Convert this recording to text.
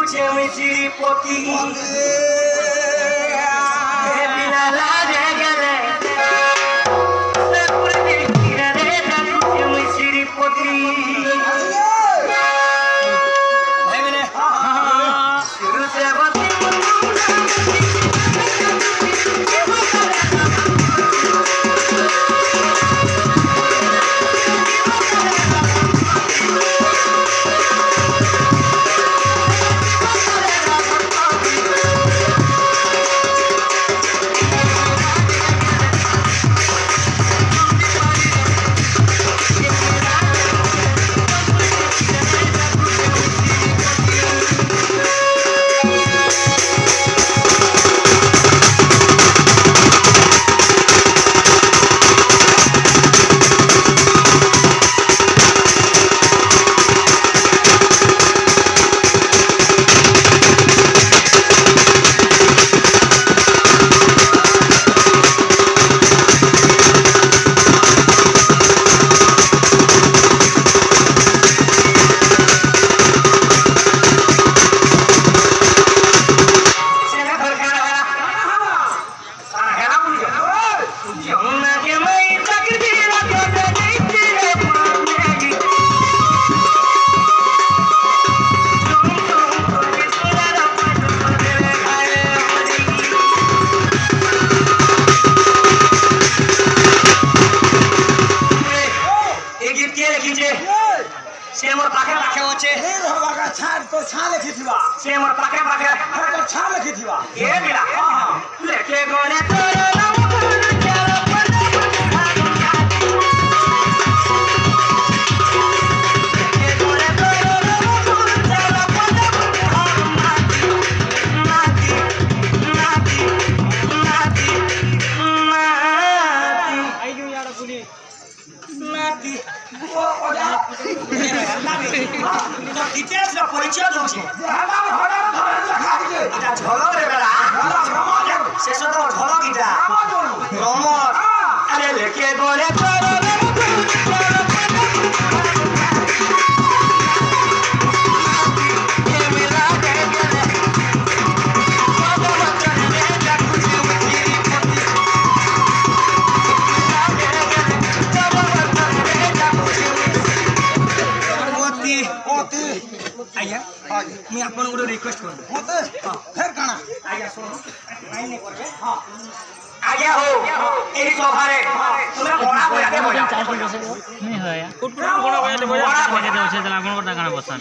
ডাকুছে আমি শ্রীপতি বিনা লাজে গেলে ডাকুছে আমি শ্রীপতি से मोर पाखे पाखे होचे हे भगवा का छान तो छान लिखिथिबा से मोर पाखे पाखे तो छान लिखिथिबा ए बिला लेके गोने तोरो नाम गुरु चलो पद लेके गोने तोरो नाम गुरु चलो पद नाती नाती नाती नाती आइयो यार पुनी नाती ओ ओडा डिटेल्स रा परिचय दोछे আমার হড়ার ধরে লেখা আছে এটা ঝলক রে বেলা শেষ তো ঝলক এটা রমর আরে লেখে গরে তোর आया मैं आपन को रिक्वेस्ट कर मते फिर काना आया सुनो नहीं नहीं करबे हां आया हो एही सभा रे तुमे बड़ा बया दे बजा नहीं हो या कुटकुटा बड़ा बया दे बजा दे छे तला कोन कोटा काना बसन